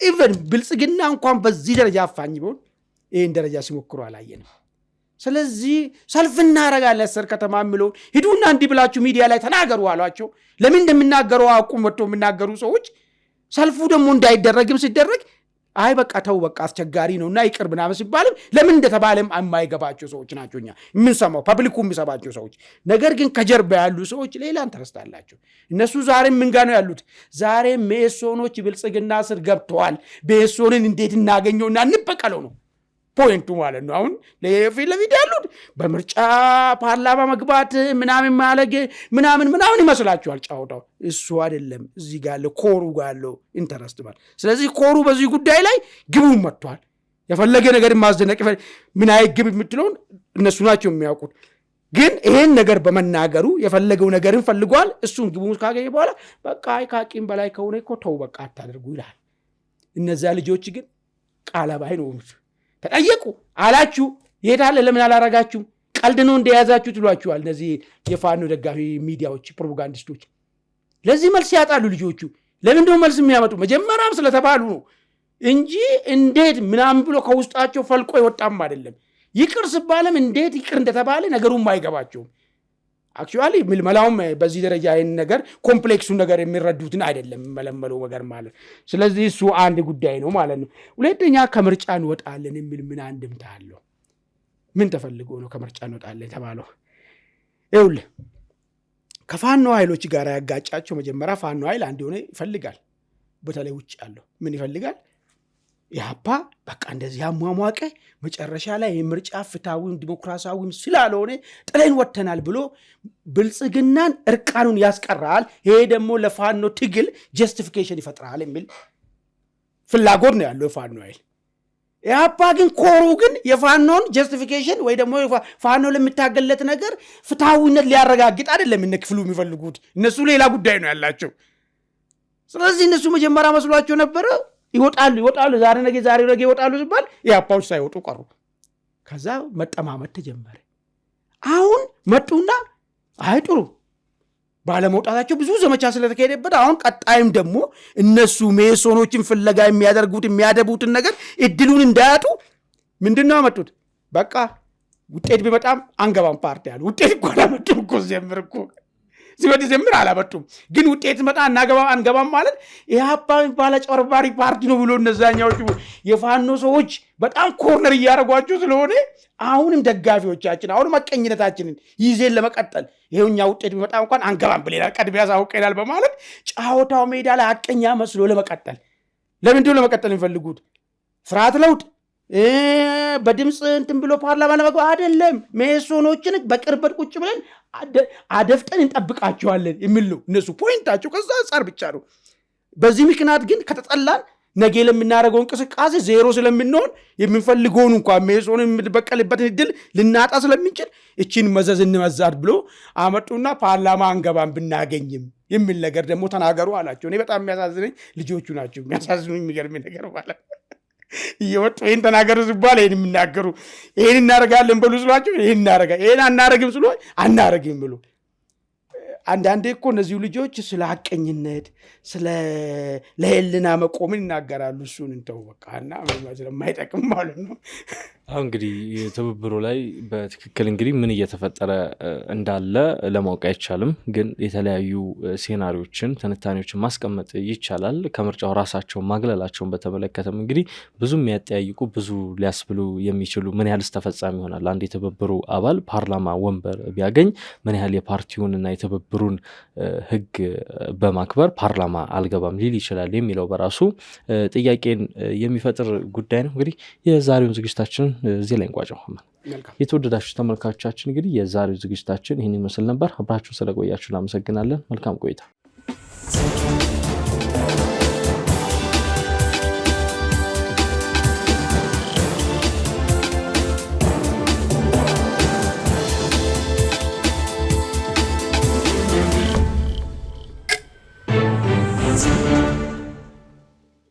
ኢቨን ብልጽግና እንኳን በዚህ ደረጃ አፋኝ ቢሆን ይህን ደረጃ ሲሞክሩ አላየንም። ስለዚህ ሰልፍ እናደርጋለን 10 ከተማ የሚለውን ሂዱና እንዲህ ብላችሁ ሚዲያ ላይ ተናገሩ አሏቸው። ለምን እንደሚናገሩ አቁም ወጥቶ የሚናገሩ ሰዎች ሰልፉ ደግሞ እንዳይደረግም ሲደረግ አይ በቃ ተው በቃ አስቸጋሪ ነውና ይቅር ምናምን ሲባልም ለምን እንደተባለም የማይገባቸው ሰዎች ናቸው። እኛ የምንሰማው ፐብሊኩ የሚሰባቸው ሰዎች፣ ነገር ግን ከጀርባ ያሉ ሰዎች ሌላ ኢንተረስት አላቸው። እነሱ ዛሬም ምን ጋር ነው ያሉት? ዛሬ ሜሶኖች ብልጽግና ስር ገብተዋል። ሜሶንን እንዴት እናገኘውና እንበቀለው ነው ፖይንቱ ማለት ነው። አሁን ለፊት ለፊት ያሉት በምርጫ ፓርላማ መግባት ምናምን ማለግ ምናምን ይመስላችኋል ጫወታው። እሱ አይደለም። እዚህ ጋር ያለው ኮሩ ጋር ያለው ኢንተረስት ማለት። ስለዚህ ኮሩ በዚህ ጉዳይ ላይ ግቡን መጥቷል። የፈለገ ነገር ማስደነቅ ምን አይ ግብ የምትለውን እነሱ ናቸው የሚያውቁት። ግን ይሄን ነገር በመናገሩ የፈለገው ነገርን ፈልጓል። እሱን ግቡን ካገኘ በኋላ በቃ ከአቂም በላይ ከሆነ እኮ ተው በቃ አታደርጉ ይላል። እነዚያ ልጆች ግን ቃላባይ ነው ተጠየቁ አላችሁ ይሄዳለ ለምን አላረጋችሁ ቀልድ ነው እንደያዛችሁ ትሏችኋል። እነዚህ የፋኖ ደጋፊ ሚዲያዎች ፕሮፓጋንዲስቶች ለዚህ መልስ ያጣሉ። ልጆቹ ለምን እንደው መልስ የሚያመጡ መጀመሪያም ስለተባሉ ነው እንጂ እንዴት ምናምን ብሎ ከውስጣቸው ፈልቆ ይወጣም አይደለም። ይቅር ሲባልም እንዴት ይቅር እንደተባለ ነገሩም አይገባቸውም። አክቹአሊ ምልመላውም በዚህ ደረጃ አይን ነገር ኮምፕሌክሱን ነገር የሚረዱትን አይደለም መለመለው ነገር ማለት። ስለዚህ እሱ አንድ ጉዳይ ነው ማለት ነው። ሁለተኛ ከምርጫ እንወጣለን የሚል ምን አንድምታ አለው? ምን ተፈልጎ ነው ከምርጫ እንወጣለን የተባለው? ይኸውልህ ከፋኖ ኃይሎች ጋር ያጋጫቸው መጀመሪያ ፋኖ ኃይል አንድ ሆነ ይፈልጋል። በተለይ ውጭ ያለው ምን ይፈልጋል? ያፓ በቃ እንደዚህ ያሟሟቀ መጨረሻ ላይ የምርጫ ፍትሃዊም ዲሞክራሲያዊም ስላልሆነ ጥለን ወተናል ብሎ ብልጽግናን እርቃኑን ያስቀራል። ይሄ ደግሞ ለፋኖ ትግል ጀስቲፊኬሽን ይፈጥራል የሚል ፍላጎት ነው ያለው የፋኖ ኃይል። ያፓ ግን ኮሩ ግን የፋኖን ጀስቲፊኬሽን ወይ ደግሞ ፋኖ ለሚታገለት ነገር ፍትሃዊነት ሊያረጋግጥ አይደለም እነ ክፍሉ የሚፈልጉት። እነሱ ሌላ ጉዳይ ነው ያላቸው። ስለዚህ እነሱ መጀመሪያ መስሏቸው ነበረ ይወጣሉ ዛሬ ነገ ይወጣሉ ሲባል ያፓዎች ሳይወጡ ቀሩ። ከዛ መጠማመት ተጀመረ። አሁን መጡና አይጥሩ ባለመውጣታቸው ብዙ ዘመቻ ስለተካሄደበት አሁን ቀጣይም ደግሞ እነሱ ሜሶኖችን ፍለጋ የሚያደቡትን ነገር እድሉን እንዳያጡ ምንድነው አመጡት? በቃ ውጤት ቢመጣም አንገባም ፓርቲ አሉ። ውጤት እኮ አላመጡም እኮ ዘምር አላመጡም። ግን ውጤት መጣ አንገባም ማለት ኢህአፓ ባለ ጨርባሪ ፓርቲ ነው ብሎ እነዛኛዎቹ የፋኖ ሰዎች በጣም ኮርነር እያደረጓቸው ስለሆነ አሁንም ደጋፊዎቻችን አሁንም አቀኝነታችንን ይዜን ለመቀጠል ይሄውኛ ውጤት ቢመጣ እንኳን አንገባም ብለናል ቀድሚያ ሳውቀናል በማለት ጫወታው ሜዳ ላይ አቀኛ መስሎ ለመቀጠል ለምንድነው ለመቀጠል የሚፈልጉት? ፍርሃት ለውጥ በድምፅ እንትን ብሎ ፓርላማ ለመግባት አይደለም። ሜሶኖችን በቅርበት ቁጭ ብለን አደፍጠን እንጠብቃቸዋለን የሚል ነው እነሱ ፖይንታቸው። ከዛ አንጻር ብቻ ነው። በዚህ ምክንያት ግን ከተጠላን ነገ ለምናደርገው እንቅስቃሴ ዜሮ ስለምንሆን የምንፈልገውን እንኳን ሜሶን የምንበቀልበትን እድል ልናጣ ስለምንችል እቺን መዘዝ እንመዛት ብሎ አመጡና ፓርላማ አንገባም ብናገኝም የሚል ነገር ደግሞ ተናገሩ አላቸው። እኔ በጣም የሚያሳዝነኝ ልጆቹ ናቸው። የሚያሳዝኑኝ የሚገርም ነገር ማለት እየወጡ ይሄን ተናገሩ ሲባል ይሄን የሚናገሩ ይሄን እናደርጋለን ብሎ ስሏቸው ይሄን እናደርጋለን ይሄን አናደርግም ስሎ አናደርግም ብሎ አንዳንዴ እኮ እነዚሁ ልጆች ስለ ሐቀኝነት ስለ ለህልና መቆምን ይናገራሉ። እሱን እንተው በቃና ስለማይጠቅም ማለት ነው። አሁን እንግዲህ ትብብሩ ላይ በትክክል እንግዲህ ምን እየተፈጠረ እንዳለ ለማወቅ አይቻልም፣ ግን የተለያዩ ሴናሪዎችን ትንታኔዎችን ማስቀመጥ ይቻላል። ከምርጫው ራሳቸውን ማግለላቸውን በተመለከተም እንግዲህ ብዙ የሚያጠያይቁ ብዙ ሊያስብሉ የሚችሉ ምን ያህልስ ተፈጻሚ ይሆናል፣ አንድ የትብብሩ አባል ፓርላማ ወንበር ቢያገኝ ምን ያህል የፓርቲውንና የትብብሩን ህግ በማክበር ፓርላማ አልገባም ሊል ይችላል የሚለው በራሱ ጥያቄን የሚፈጥር ጉዳይ ነው። እንግዲህ የዛሬውን ዝግጅታችን እዚህ ላይ እንቋጨው። የተወደዳችሁ ተመልካቾቻችን እንግዲህ የዛሬው ዝግጅታችን ይህን ይመስል ነበር። አብራችሁ ስለቆያችሁ እናመሰግናለን። መልካም ቆይታ።